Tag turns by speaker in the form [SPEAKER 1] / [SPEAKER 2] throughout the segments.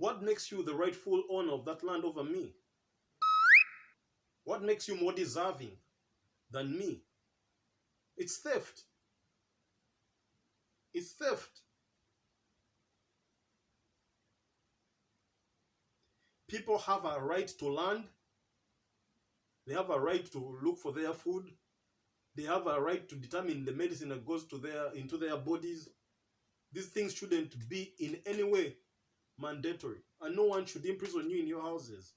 [SPEAKER 1] What makes you the rightful owner of that land over me? What makes you more deserving than me? It's theft. It's theft. People have a right to land. They have a right to look for their food. They have a right to determine the medicine that goes into their bodies. These things shouldn't be in any way mandatory, and no one should imprison you in your houses.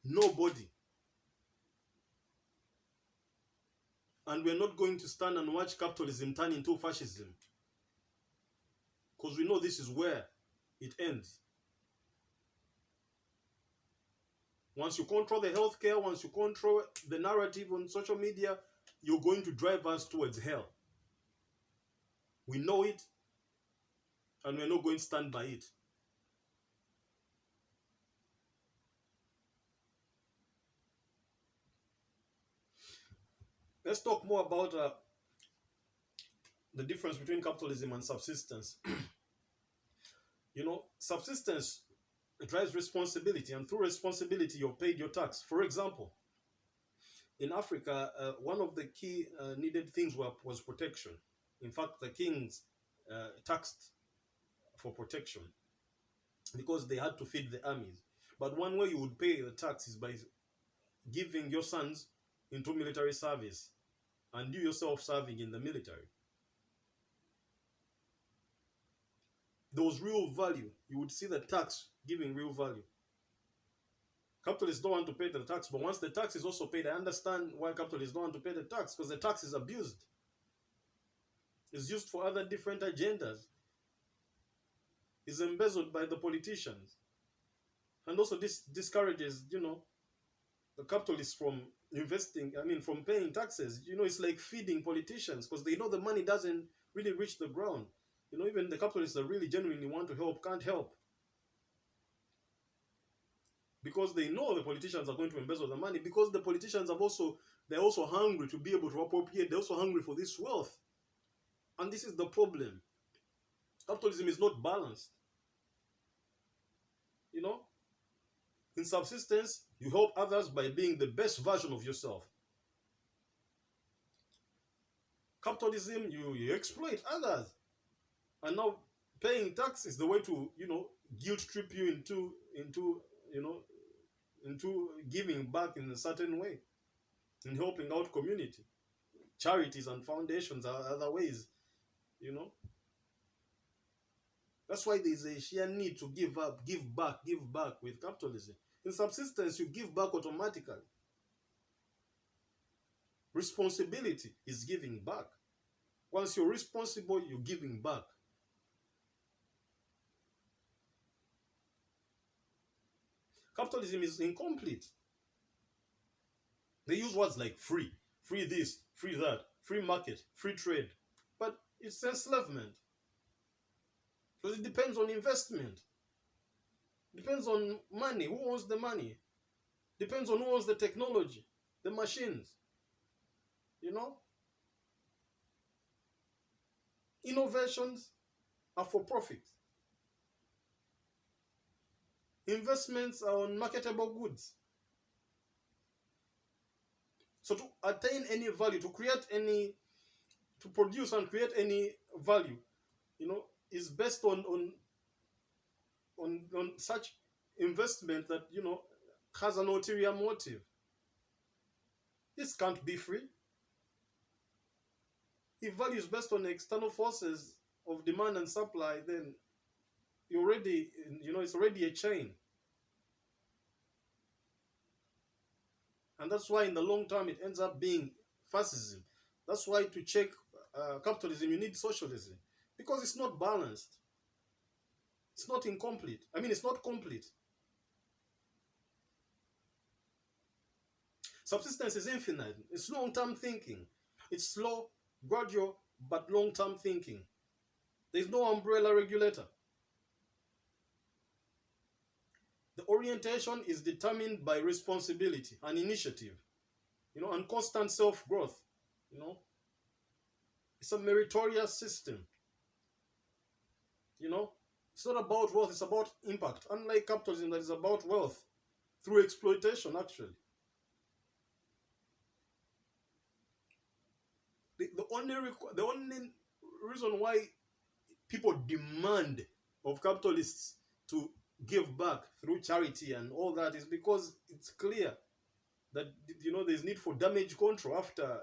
[SPEAKER 1] Nobody. And we're not going to stand and watch capitalism turn into fascism, because we know this is where it ends. Once you control the healthcare, once you control the narrative on social media, you're going to drive us towards hell. We know it, and we're not going to stand by it. Let's talk more about the difference between capitalism and subsistence. Subsistence drives responsibility, and through responsibility, you're paid your tax. For example, in Africa, one of the key needed things was protection. In fact, the kings taxed for protection because they had to feed the armies. But one way you would pay the tax is by giving your sons into military service and you yourself serving in the military. There was real value. You would see the tax giving real value. Capitalists don't want to pay the tax, but once the tax is also paid, I understand why capitalists don't want to pay the tax, because the tax is abused. It's used for other different agendas. It's embezzled by the politicians. And also this discourages, the capitalists from from paying taxes. It's like feeding politicians, because they know the money doesn't really reach the ground. Even the capitalists that really genuinely want to help can't help, because they know the politicians are going to embezzle the money, because the politicians they're also hungry to be able to appropriate. They're also hungry for this wealth. And this is the problem. Capitalism is not balanced. In subsistence, you help others by being the best version of yourself. Capitalism, you exploit others. And now paying tax is the way to, guilt trip you into giving back in a certain way, in helping out community. Charities and foundations are other ways, That's why there's a sheer need to give back with capitalism. In subsistence, you give back automatically. Responsibility is giving back. Once you're responsible, you're giving back. Capitalism is incomplete. They use words like free this, free that, free market, free trade. But it's enslavement. Because it depends on investment. Depends on money. Who owns the money? Depends on who owns the technology, the machines. Innovations are for profit. Investments are on marketable goods. So to attain any value, to produce and create any value, is based on such investment that, has an ulterior motive. This can't be free. If value is based on external forces of demand and supply, then it's already a chain. And that's why in the long term it ends up being fascism. That's why to check capitalism, you need socialism, because it's not balanced. It's not incomplete. It's not complete. Subsistence is infinite. It's long-term thinking. It's slow, gradual, but long-term thinking. There's no umbrella regulator. The orientation is determined by responsibility and initiative, and constant self-growth. It's a meritorious system. You know, it's not about wealth, it's about impact. Unlike capitalism, that is about wealth through exploitation, actually. The only reason why people demand of capitalists to give back through charity and all that is because it's clear that there's need for damage control after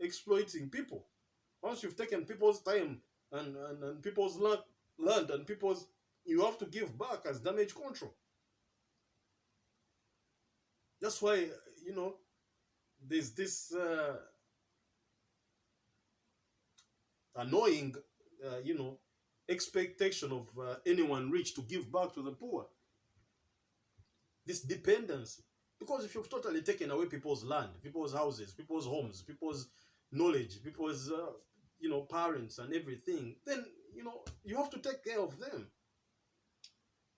[SPEAKER 1] exploiting people. Once you've taken people's time and people's land and people's, you have to give back as damage control. That's why there's this annoying expectation of anyone rich to give back to the poor. This dependency. Because if you've totally taken away people's land, people's houses, people's homes, people's knowledge, people's parents and everything, then you have to take care of them.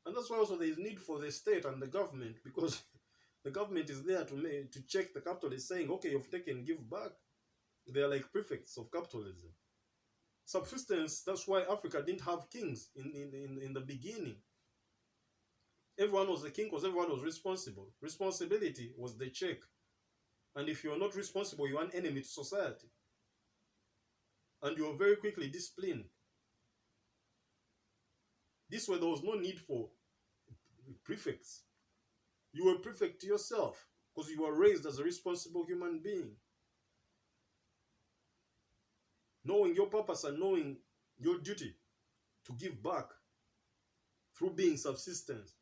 [SPEAKER 1] And that's why also there is need for the state and the government, because the government is there to check the capitalists, saying, okay, you've taken, give back. They're like prefects of capitalism. Subsistence, that's why Africa didn't have kings in the beginning. Everyone was the king because everyone was responsible. Responsibility was the check. And if you're not responsible, you're an enemy to society. And you're very quickly disciplined. This way, there was no need for prefects. You were prefect to yourself because you were raised as a responsible human being. Knowing your purpose and knowing your duty to give back through being subsistence.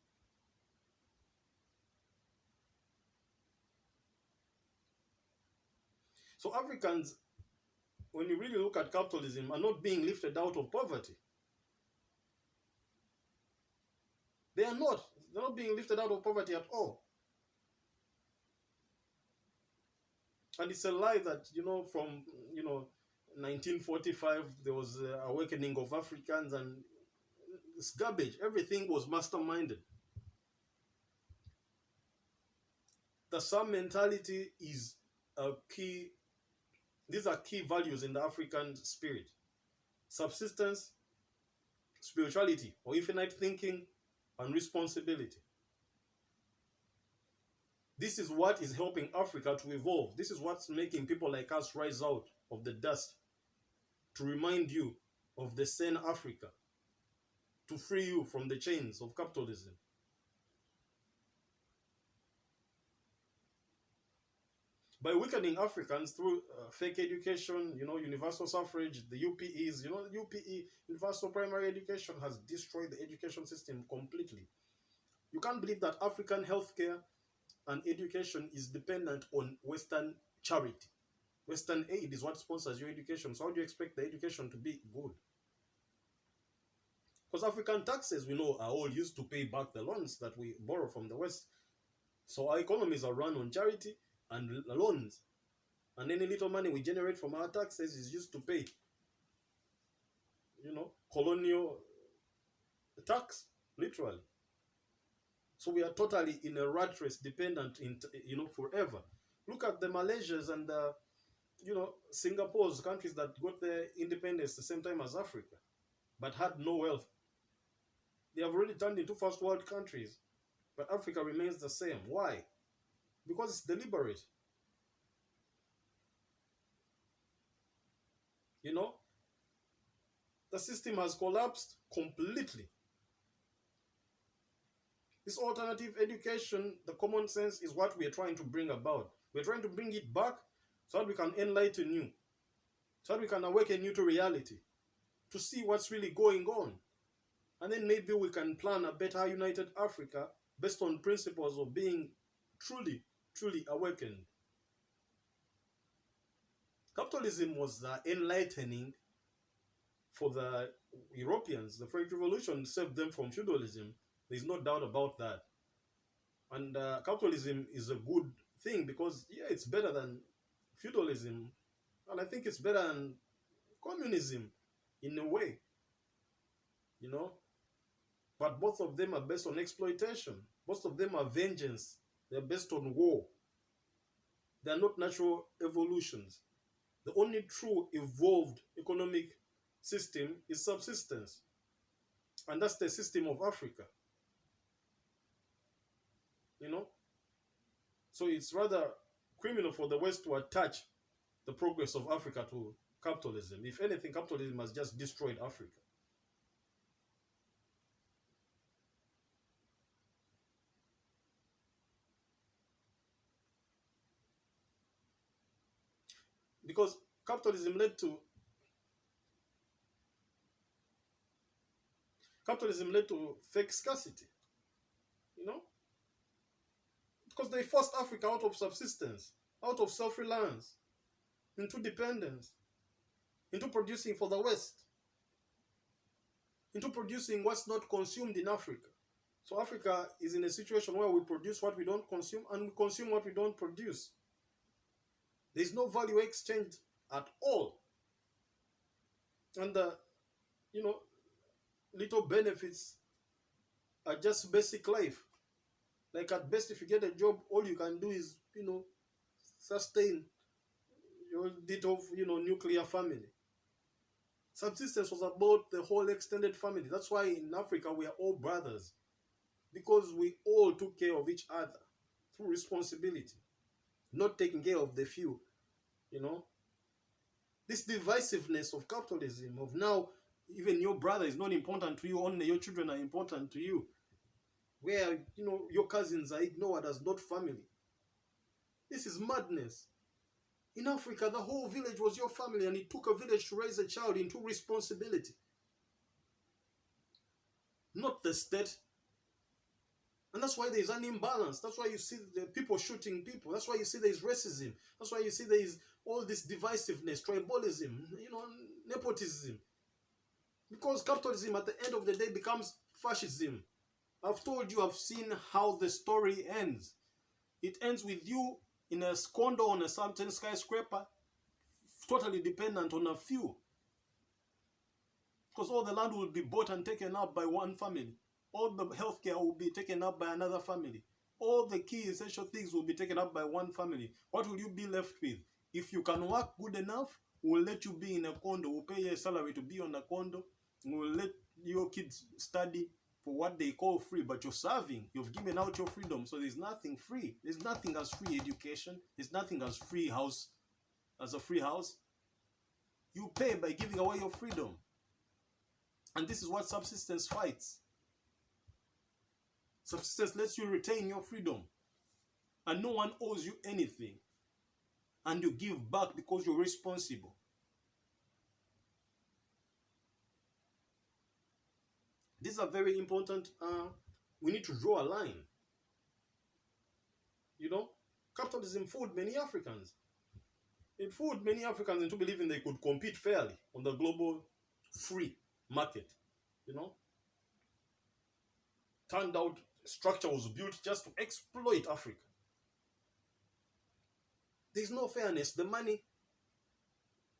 [SPEAKER 1] So Africans, when you really look at capitalism, are not being lifted out of poverty. They are not. They're not being lifted out of poverty at all. And it's a lie that, from, 1945, there was an awakening of Africans, and it's garbage. Everything was masterminded. The Sam mentality is a key. These are key values in the African spirit. Subsistence, spirituality, or infinite thinking, and responsibility. This is what is helping Africa to evolve. This is what's making people like us rise out of the dust, to remind you of the sane Africa, to free you from the chains of capitalism. By weakening Africans through fake education, universal suffrage, the UPEs, UPE, universal primary education, has destroyed the education system completely. You can't believe that African healthcare and education is dependent on Western charity. Western aid is what sponsors your education. So how do you expect the education to be good? Because African taxes, we know, are all used to pay back the loans that we borrow from the West. So our economies are run on charity and loans. And any little money we generate from our taxes is used to pay, colonial tax, literally. So we are totally in a rat race, dependent forever. Look at the Malaysias and the, Singapore's, countries that got their independence the same time as Africa, but had no wealth. They have already turned into first world countries, but Africa remains the same. Why? Because it's deliberate. The system has collapsed completely. This alternative education, the common sense, is what we are trying to bring about. We're trying to bring it back so that we can enlighten you, so that we can awaken you to reality, to see what's really going on. And then maybe we can plan a better united Africa based on principles of being truly, truly awakened. Capitalism was enlightening for the Europeans. The French Revolution saved them from feudalism. There's no doubt about that. And capitalism is a good thing because, it's better than feudalism. And I think it's better than communism in a way. But both of them are based on exploitation. Both of them are vengeance. They're based on war. They're not natural evolutions. The only true evolved economic system is subsistence. And that's the system of Africa, you know. So it's rather criminal for the West to attach the progress of Africa to capitalism. If anything, capitalism has just destroyed Africa. Because capitalism led to fake scarcity, you know, because they forced Africa out of subsistence, out of self-reliance, into dependence, into producing for the West, into producing what's not consumed in Africa. So Africa is in a situation where we produce what we don't consume and we consume what we don't produce. There's no value exchange at all. And the, you know, little benefits are just basic life. Like at best, if you get a job, all you can do is, you know, sustain your bit of, you know, nuclear family. Subsistence was about the whole extended family. That's why in Africa we are all brothers, because we all took care of each other through responsibility, not taking care of the few, you know. This divisiveness of capitalism, of now even your brother is not important to you, only your children are important to you, where, you know, your cousins are ignored as not family. This is madness. In Africa, the whole village was your family, and it took a village to raise a child into responsibility, not the state. And that's why there's an imbalance. That's why you see the people shooting people. That's why you see there's racism. That's why you see there's all this divisiveness, tribalism, you know, nepotism. Because capitalism at the end of the day becomes fascism. I've told you, I've seen how the story ends. It ends with you in a condo on a certain skyscraper, totally dependent on a few. Because all the land will be bought and taken up by one family. All the healthcare will be taken up by another family. All the key essential things will be taken up by one family. What will you be left with? If you can work good enough, we'll let you be in a condo. We'll pay you a salary to be on a condo. We'll let your kids study for what they call free, but you're serving. You've given out your freedom. So there's nothing free. There's nothing as free education. There's nothing as free house, as a free house. You pay by giving away your freedom. And this is what subsistence fights. Subsistence lets you retain your freedom. And no one owes you anything. And you give back because you're responsible. These are very important. We need to draw a line. You know, capitalism fooled many Africans. It fooled many Africans into believing they could compete fairly on the global free market. You know, turned out structure was built just to exploit Africa. There's no fairness. The money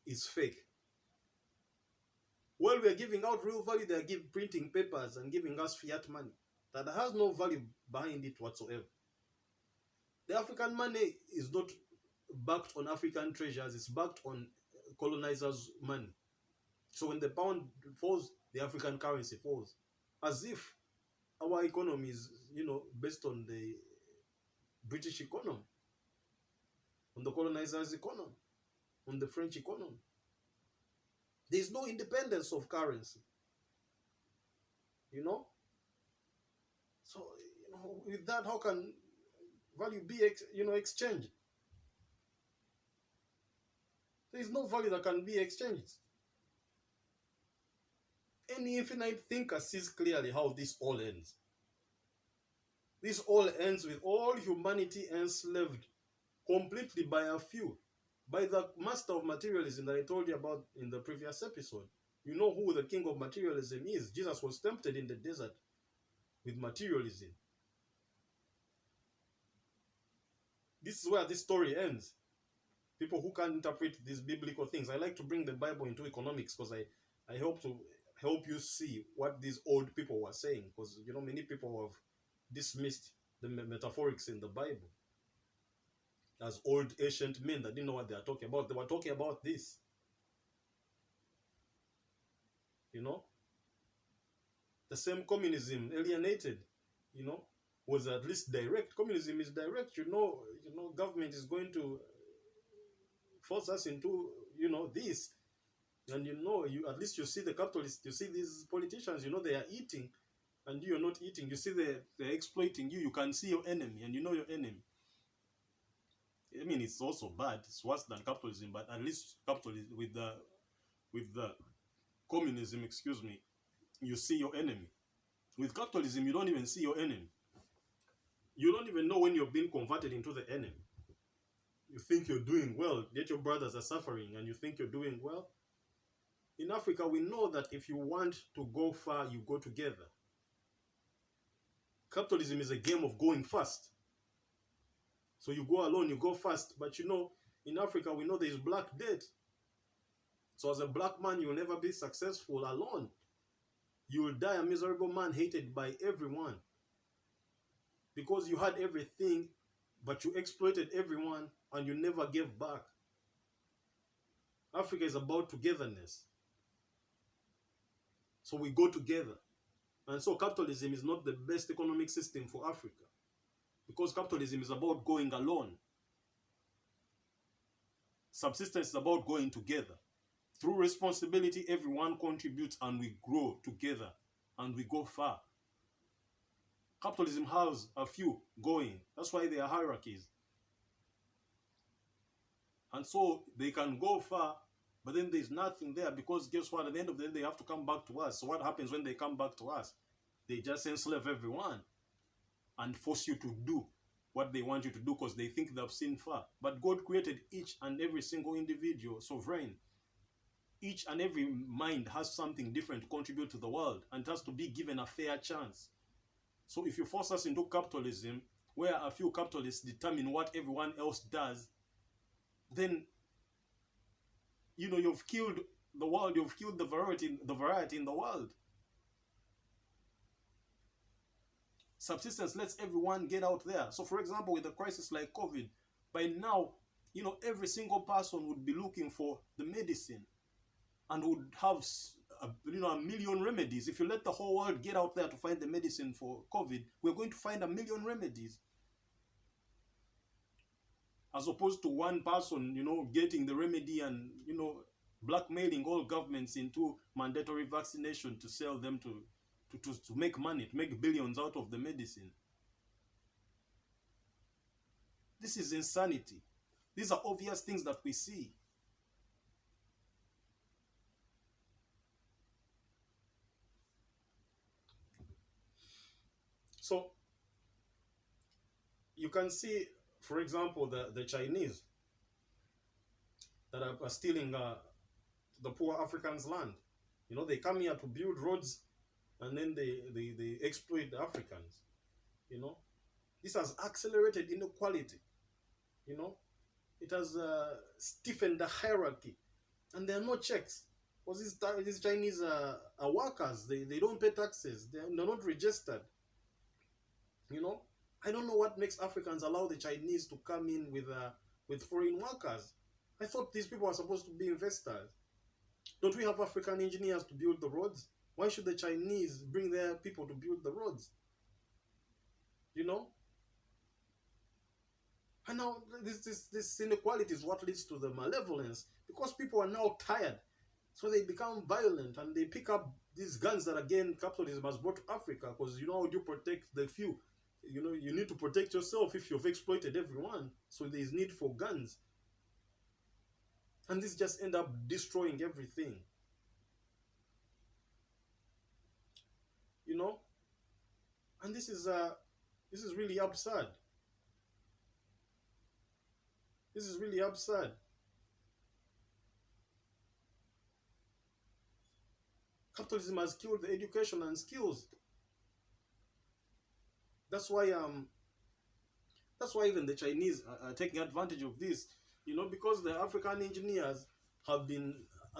[SPEAKER 1] is fake. While we are giving out real value, they are printing papers and giving us fiat money that has no value behind it whatsoever. The African money is not backed on African treasures, it's backed on colonizers' money. So when the pound falls, the African currency falls. As if our economy is, you know, based on the British economy, on the colonizers' economy, on the French economy. There is no independence of currency. You know? So, you know, with that, how can value be, exchanged? There is no value that can be exchanged. Any infinite thinker sees clearly how this all ends. This all ends with all humanity enslaved completely by a few, by the master of materialism that I told you about in the previous episode. You know who the king of materialism is. Jesus was tempted in the desert with materialism. This is where this story ends. People who can interpret these biblical things. I like to bring the Bible into economics because I hope to help you see what these old people were saying. Because, you know, many people have dismissed the metaphorics in the Bible as old ancient men that didn't know what they are talking about. They were talking about this. You know? The same communism alienated, you know, was at least direct. Communism is direct. Government is going to force us into, this. And you at least you see the capitalists, you see these politicians, they are eating, and you're not eating. You see they're exploiting you. You can see your enemy, and you know your enemy. I mean, it's also bad. It's worse than capitalism, but at least capitalism with the communism, excuse me, you see your enemy. With capitalism, you don't even see your enemy. You don't even know when you're being converted into the enemy. You think you're doing well, yet your brothers are suffering, and you think you're doing well. In Africa, we know that if you want to go far, you go together. Capitalism is a game of going fast. So you go alone, you go fast. But in Africa, we know there's black debt. So as a black man, you'll never be successful alone. You will die a miserable man, hated by everyone. Because you had everything, but you exploited everyone, and you never gave back. Africa is about togetherness. So we go together. And so capitalism is not the best economic system for Africa. Because capitalism is about going alone. Subsistence is about going together. Through responsibility, everyone contributes and we grow together and we go far. Capitalism has a few going. That's why there are hierarchies. And so they can go far, but then there's nothing there, because guess what? At the end of the day, they have to come back to us. So what happens when they come back to us? They just enslave everyone and force you to do what they want you to do because they think they've seen far. But God created each and every single individual sovereign. Each and every mind has something different to contribute to the world, and it has to be given a fair chance. So if you force us into capitalism, where a few capitalists determine what everyone else does, then you've killed the world, you've killed the variety in the world. Subsistence lets everyone get out there. So for example, with a crisis like COVID, by now, every single person would be looking for the medicine and would have a million remedies. If you let the whole world get out there to find the medicine for COVID, we're going to find a million remedies. As opposed to one person, getting the remedy and, blackmailing all governments into mandatory vaccination to sell them to make money, to make billions out of the medicine. This is insanity. These are obvious things that we see. So you can see, for example, the Chinese that are stealing the poor Africans' land. They come here to build roads, and then they exploit the Africans. This has accelerated inequality. It has stiffened the hierarchy, and there are no checks. Because these Chinese are workers. They don't pay taxes. They're not registered. I don't know what makes Africans allow the Chinese to come in with foreign workers. I thought these people are supposed to be investors. Don't we have African engineers to build the roads? Why should the Chinese bring their people to build the roads? And now this inequality is what leads to the malevolence, because people are now tired. So they become violent and they pick up these guns that, again, capitalism has brought to Africa. Because how would you protect the few? You need to protect yourself if you've exploited everyone. So there's need for guns. And this just end up destroying everything. And this is really absurd. This is really absurd. Capitalism has killed the education and skills. That's why even the Chinese are taking advantage of this, because the African engineers are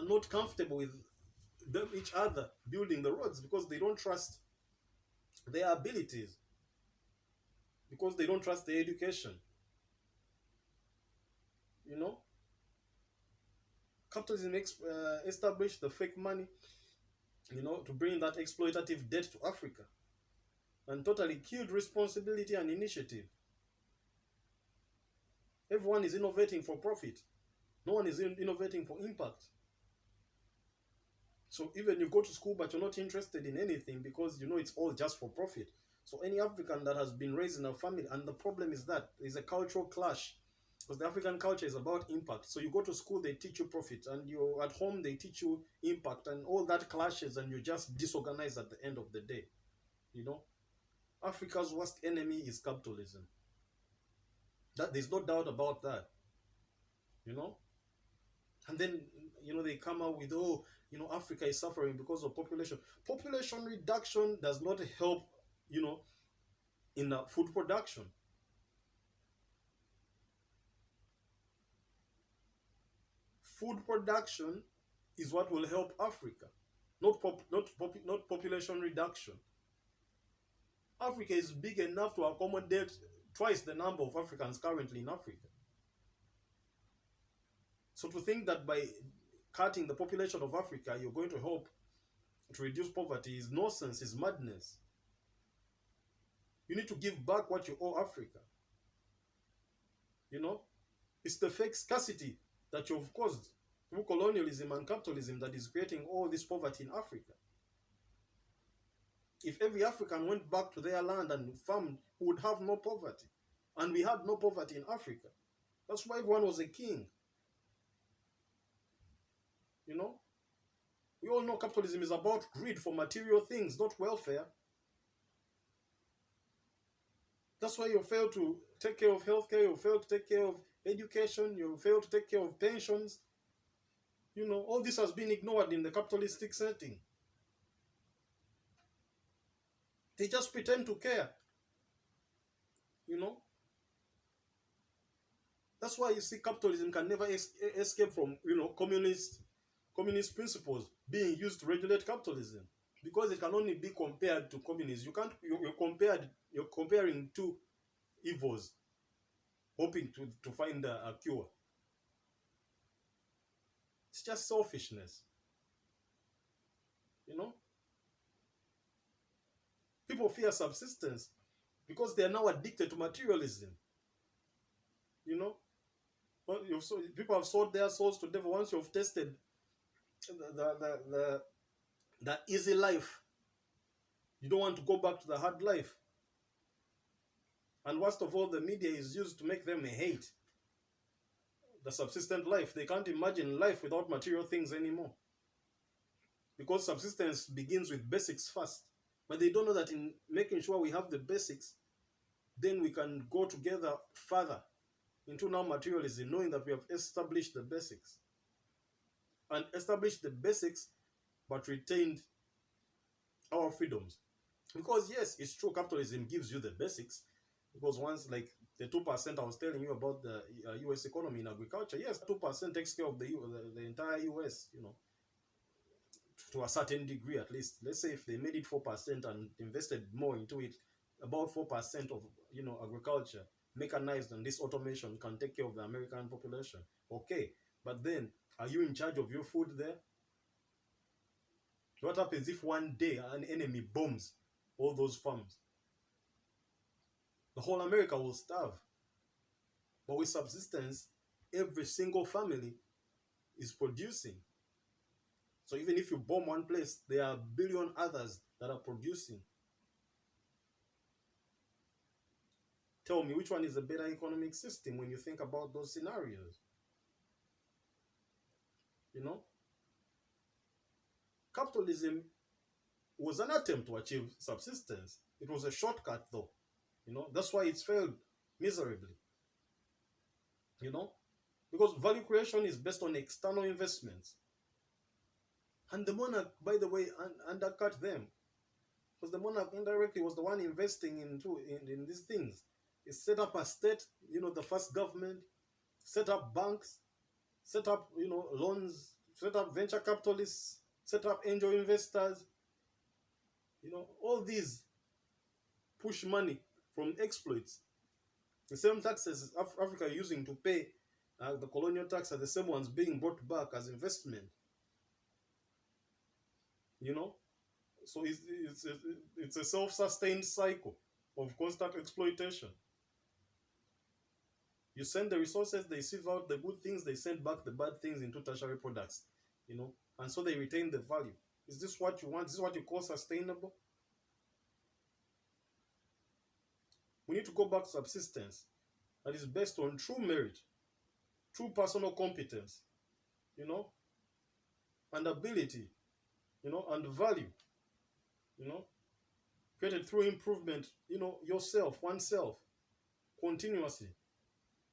[SPEAKER 1] not comfortable with each other building the roads, because they don't trust their abilities, because they don't trust their education. Capitalism established the fake money, to bring that exploitative debt to Africa, and totally killed responsibility and initiative. Everyone is innovating for profit. No one is innovating for impact. So even you go to school, but you're not interested in anything because it's all just for profit. So any African that has been raised in a family, and the problem is that there's a cultural clash, because the African culture is about impact. So you go to school, they teach you profit, and you at home they teach you impact, and all that clashes, and you just disorganize at the end of the day. You know, Africa's worst enemy is capitalism. That there's no doubt about that. You know, and then they come out with, oh, Africa is suffering because of population reduction does not help in food production. Food production is what will help Africa, not population reduction. Africa is big enough to accommodate twice the number of Africans currently in Africa. So to think that by cutting the population of Africa you're going to help to reduce poverty is nonsense, is madness. You need to give back what you owe Africa. It's the fake scarcity that you've caused through colonialism and capitalism that is creating all this poverty in Africa. If every African went back to their land and farmed, we would have no poverty. And we had no poverty in Africa. That's why everyone was a king. We all know capitalism is about greed for material things, not welfare. That's why you fail to take care of healthcare, you fail to take care of education, you fail to take care of pensions. All this has been ignored in the capitalistic setting. They just pretend to care. That's why you see capitalism can never escape from communist principles being used to regulate capitalism, because it can only be compared to communism. You're comparing two evils, hoping to find a cure. It's just selfishness. People fear subsistence because they are now addicted to materialism. People have sold their souls to the devil. Once you've tested the easy life, you don't want to go back to the hard life. And worst of all, the media is used to make them hate the subsistent life. They can't imagine life without material things anymore, because subsistence begins with basics first. But they don't know that in making sure we have the basics, then we can go together further into now materialism, knowing that we have established the basics. And established the basics, but retained our freedoms. Because yes, it's true, capitalism gives you the basics. Because once, like the 2% I was telling you about the US economy in agriculture, yes, 2% takes care of the entire US, to a certain degree at least. Let's say if they made it 4% and invested more into it, about 4% of agriculture, mechanized, and this automation can take care of the American population. Okay, but then are you in charge of your food there? What happens if one day an enemy bombs all those farms? The whole America will starve. But with subsistence, every single family is producing. So even if you bomb one place, there are a billion others that are producing. Tell me, which one is a better economic system when you think about those scenarios? Capitalism was an attempt to achieve subsistence. It was a shortcut though. That's why it's failed miserably. Because value creation is based on external investments. And the monarch, by the way, undercut them. Because the monarch indirectly was the one investing in these things. He set up a state, the first government, set up banks, set up, loans, set up venture capitalists, set up angel investors. All these push money from exploits. The same taxes Africa is using to pay the colonial tax are the same ones being brought back as investment. you know. So it's a self-sustained cycle of constant exploitation. You send the resources, they sieve out the good things, they send back the bad things into tertiary products, and so they retain the value. Is this what you want? Is this what you call sustainable? We need to go back to subsistence that is based on true merit, true personal competence, you know, and ability, and value, you know, created through improvement, yourself, oneself, continuously,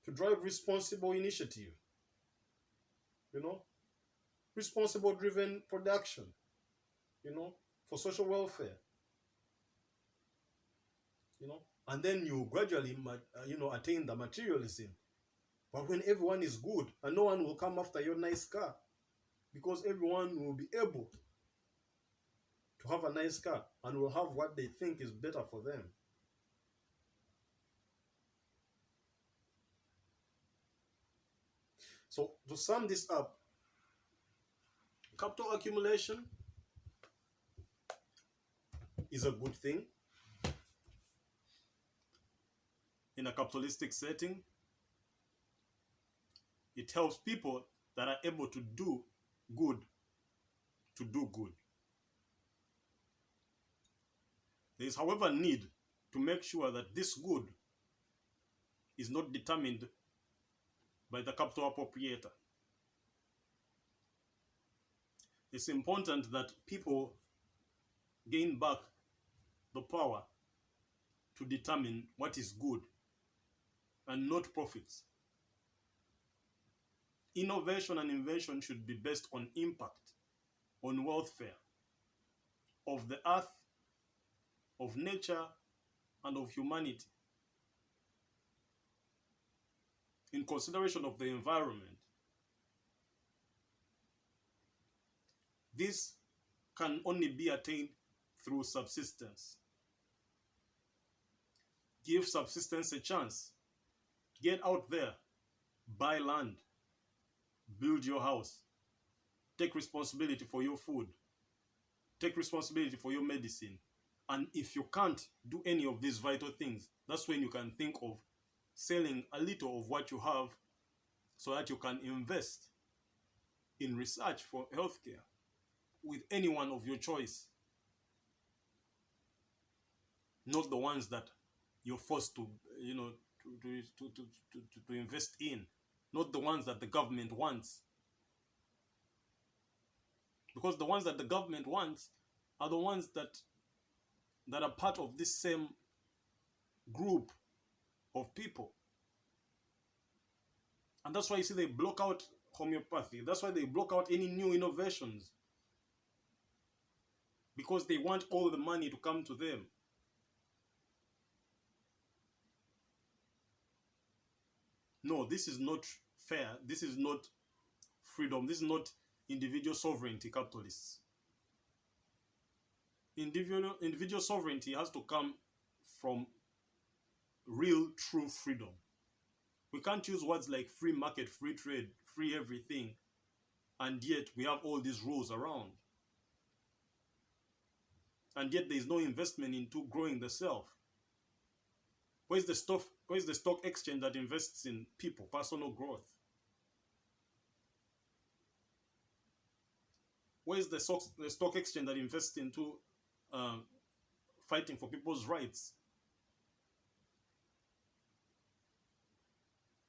[SPEAKER 1] to drive responsible initiative, you know, responsible driven production, for social welfare, and then you gradually, attain the materialism. But when everyone is good and no one will come after your nice car, because everyone will be able to have a nice car and will have what they think is better for them. So to sum this up, capital accumulation is a good thing in a capitalistic setting. It helps people that are able to do good to do good. There is, however, need to make sure that this good is not determined by the capital appropriator. It's important that people gain back the power to determine what is good and not profits. Innovation and invention should be based on impact, on welfare of the earth, of nature, and of humanity, in consideration of the environment. This can only be attained through subsistence. Give subsistence a chance. Get out there, buy land, build your house, take responsibility for your food, take responsibility for your medicine. And if you can't do any of these vital things, that's when you can think of selling a little of what you have so that you can invest in research for healthcare with anyone of your choice, not the ones that you're forced to, to invest in, not the ones that the government wants. Because the ones that the government wants are the ones that are part of this same group of people. And that's why you see they block out homeopathy. That's why they block out any new innovations. Because they want all the money to come to them. No, this is not fair. This is not freedom. This is not individual sovereignty, capitalists. Individual sovereignty has to come from real, true freedom. We can't use words like free market, free trade, free everything, and yet we have all these rules around. And yet there is no investment into growing the self. Where's the stock exchange that invests in people, personal growth? Where's the stock exchange that invests into fighting for people's rights?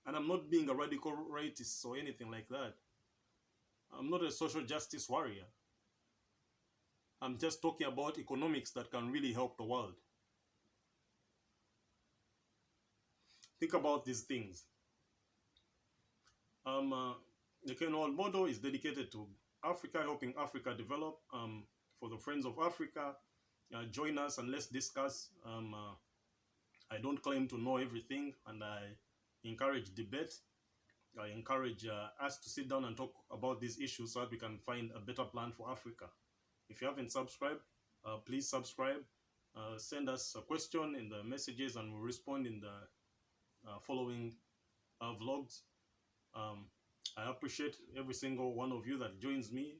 [SPEAKER 1] And I'm not being a radical rightist or anything like that. I'm not a social justice warrior. I'm just talking about economics that can really help the world. Think about these things. The Kenrald model is dedicated to Africa, helping Africa develop. For the Friends of Africa, join us and let's discuss. I don't claim to know everything, and I encourage debate. I encourage us to sit down and talk about these issues so that we can find a better plan for Africa. If you haven't subscribed, please subscribe. Send us a question in the messages and we'll respond in the following vlogs. I appreciate every single one of you that joins me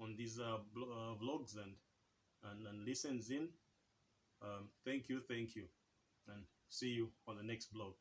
[SPEAKER 1] on these vlogs and listens in. Thank you, and see you on the next blog.